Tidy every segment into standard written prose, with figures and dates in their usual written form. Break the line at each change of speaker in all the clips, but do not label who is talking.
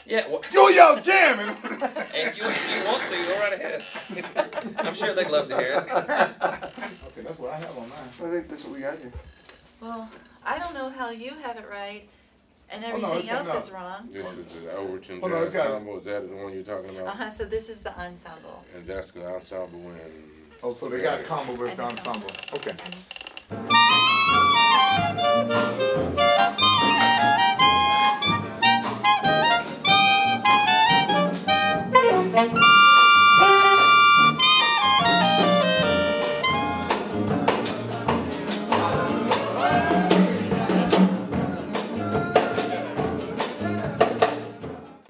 Yeah.
Yo, y'all jamming.
If you want to, go right ahead. I'm sure they'd love to hear it.
Okay, that's what I have on mine.
I think that's what we got here.
Well, I don't know how you have it right, and
Oh, no,
everything
it's
else is wrong.
This is the Overton
Hold on,
Jazz
it's got it.
Combo. Is that the one you're talking about?
So this is the ensemble.
And that's the ensemble when.
Oh, so they got the combo versus the
And the
ensemble. Okay.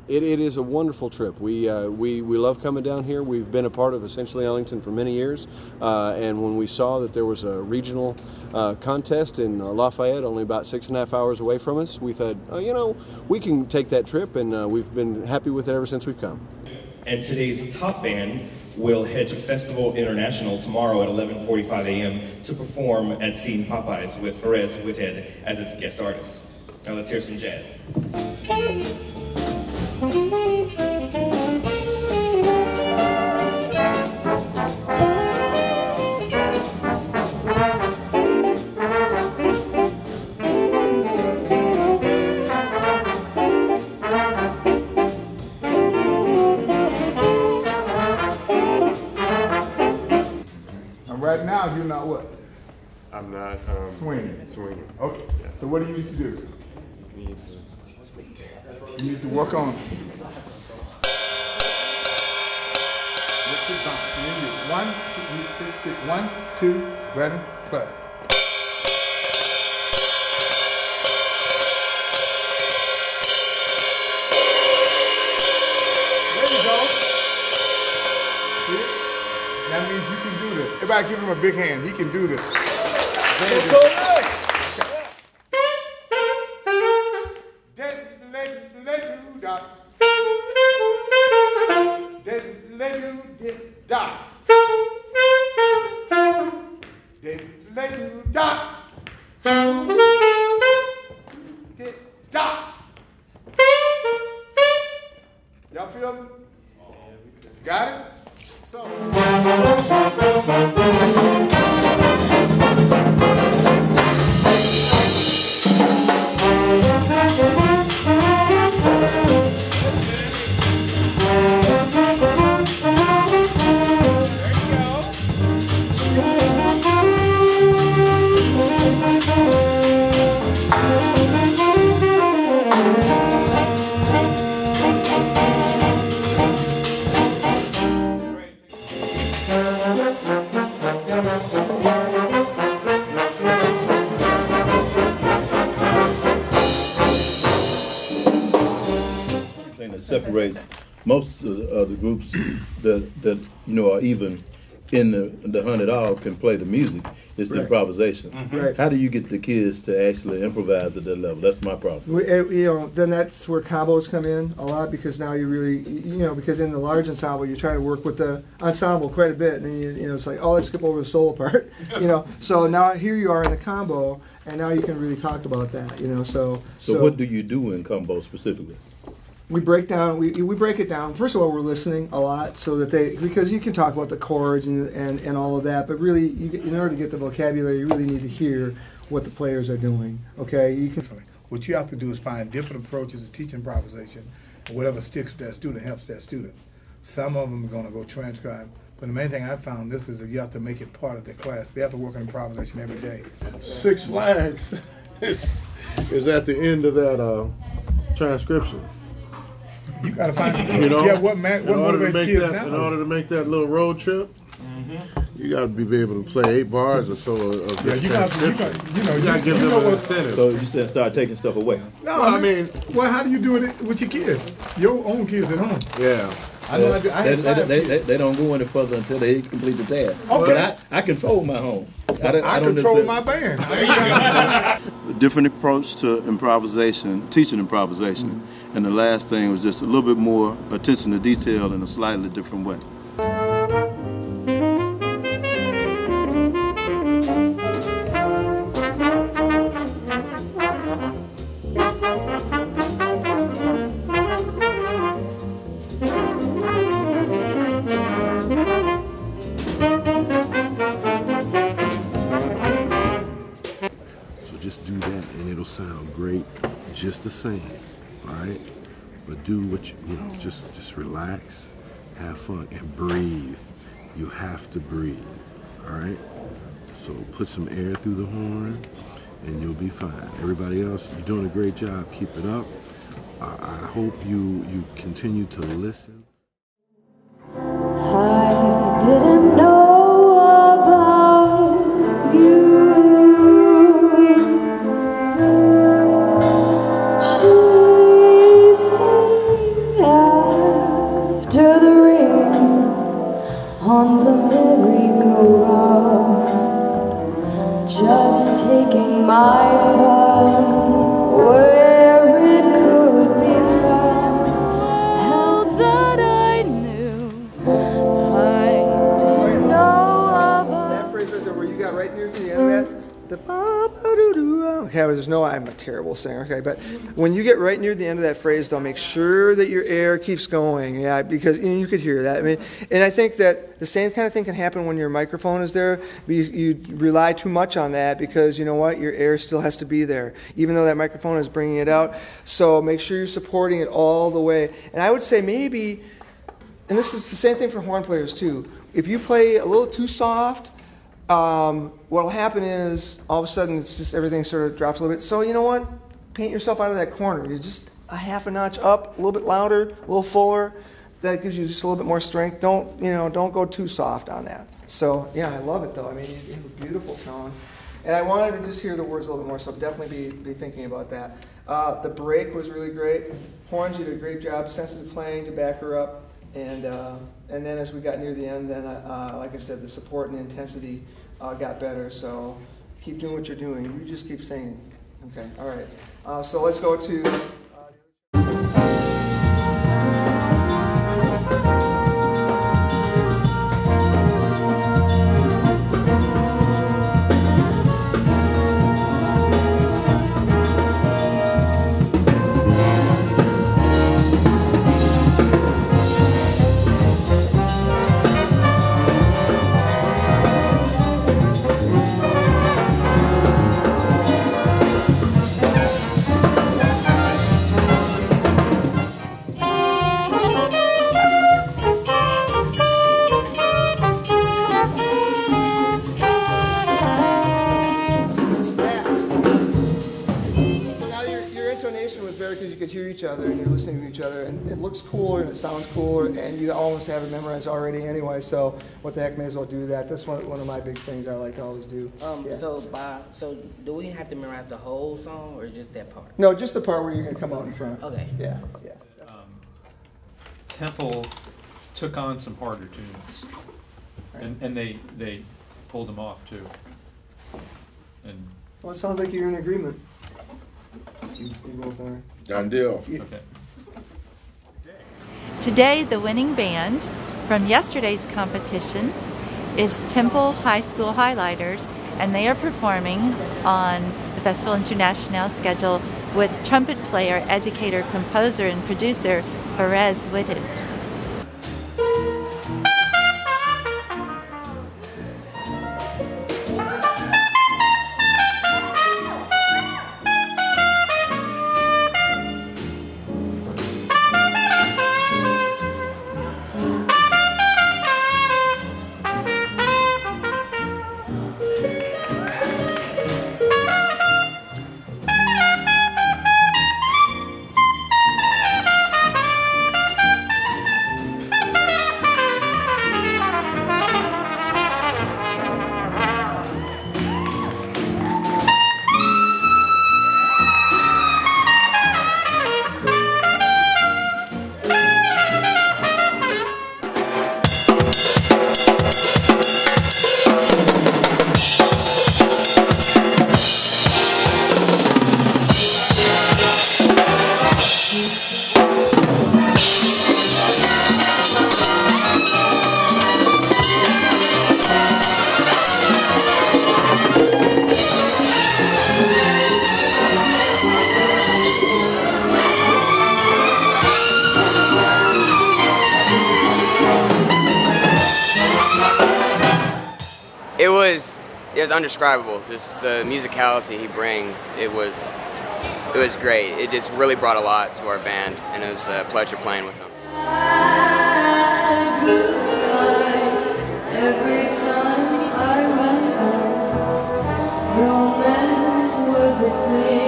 It is a wonderful trip. We love coming down here. We've been a part of essentially Ellington for many years, and when we saw that there was a regional contest in Lafayette, only about 6.5 hours away from us, we thought, oh, you know, we can take that trip, and we've been happy with it ever since we've come.
And today's top band will head to Festival International tomorrow at 11:45 a.m. to perform at Seton Popeyes with Perez Whithead as its guest artist. Now let's hear some jazz.
And right now, you're not what?
I'm not
Swinging.
swinging.
Okay.
Yeah.
So what do you need to do?
Needs
You need to work on. Let's keep going. You need to- 1, 2, 3, 6, 1, 2, ready, play. There you go. See it? That means you can do this. Everybody give him a big hand. He can do this. Very good. Y'all feel me? Got it? So.
Thing that separates most of the groups that you know are even in the 100 all can play the music is the improvisation.
Right.
How do you get the kids to actually improvise at that level? That's my problem.
Then that's where combos come in a lot, because now you really, because in the large ensemble you try to work with the ensemble quite a bit, and then it's like, oh, let's skip over the solo part, So now here you are in the combo, and now you can really talk about that, So
what do you do in combo specifically?
we break down. We break it down. First of all, we're listening a lot, so that because you can talk about the chords and all of that, but really, in order to get the vocabulary, you really need to hear what the players are doing. Okay, you can.
What you have to do is find different approaches to teach improvisation, and whatever sticks with that student helps that student. Some of them are going to go transcribe, but the main thing I found this is that you have to make it part of their class. They have to work on improvisation every day.
Six Flags is at the end of that transcription.
You got to find, what
in order to
motivates
make
kids
that,
now.
in order to make that little road trip, you got to be able to play 8 bars or so of
Yeah, you got
to give them an incentive.
So you said start taking stuff away.
No,
Well, I mean,
how do you do it with your kids? Your own kids at home.
yeah.
I know I had 5 kids.
They don't go any further until they complete the task.
Okay.
But I control my home.
I control my band.
A different approach to improvisation, teaching improvisation. And the last thing was just a little bit more attention to detail in a slightly different way.
just the same, all right? But do what you know, just relax, have fun, and breathe. You have to breathe, all right? So put some air through the horn, and you'll be fine. Everybody else, you're doing a great job. Keep it up. I hope you continue to listen.
I didn't know about you. Chasing after the ring on the merry-go-round, just taking my fun where it could be found. How that I knew I didn't know about.
That phrase right there where you got right near the end of that, the ba-ba-doo-doo. Okay, there's no, I'm a terrible singer, okay, but when you get right near the end of that phrase, though, make sure that your air keeps going, yeah, because you could hear that. I mean, and I think that the same kind of thing can happen when your microphone is there. You rely too much on that because, you know what, your air still has to be there, even though that microphone is bringing it out. So make sure you're supporting it all the way. And I would say maybe, and this is the same thing for horn players too, if you play a little too soft, what'll happen is all of a sudden it's just everything sort of drops a little bit. So you know what? Paint yourself out of that corner. You're just a half a notch up, a little bit louder, a little fuller. That gives you just a little bit more strength. Don't go too soft on that. So yeah, I love it though. I mean, you have a beautiful tone. And I wanted to just hear the words a little bit more, so definitely be thinking about that. The break was really great. Horns, you did a great job, sensitive playing to back her up. And then as we got near the end, then like I said, the support and the intensity got better. So keep doing what you're doing. You just keep singing. Okay, all right. So let's go to... other and you're listening to each other and it looks cooler and it sounds cooler and you almost have it memorized already anyway, so what the heck, may as well do that. That's one of my big things I like to always do. Yeah.
So do we have to memorize the whole song or just that part?
No, just the part where you're going to come out in front.
Okay.
Yeah.
Temple took on some harder tunes, and they pulled them off too. And
well, it sounds like you're in agreement. You both are.
Done deal.
Okay.
Today, the winning band from yesterday's competition is Temple High School Highlighters, and they are performing on the Festival International schedule with trumpet player, educator, composer, and producer Perez Whitted.
It was undescribable. Just the musicality he brings. It was it was great. It just really brought a lot to our band, and it was a pleasure playing with them.
Every time I went out, romance was a thing.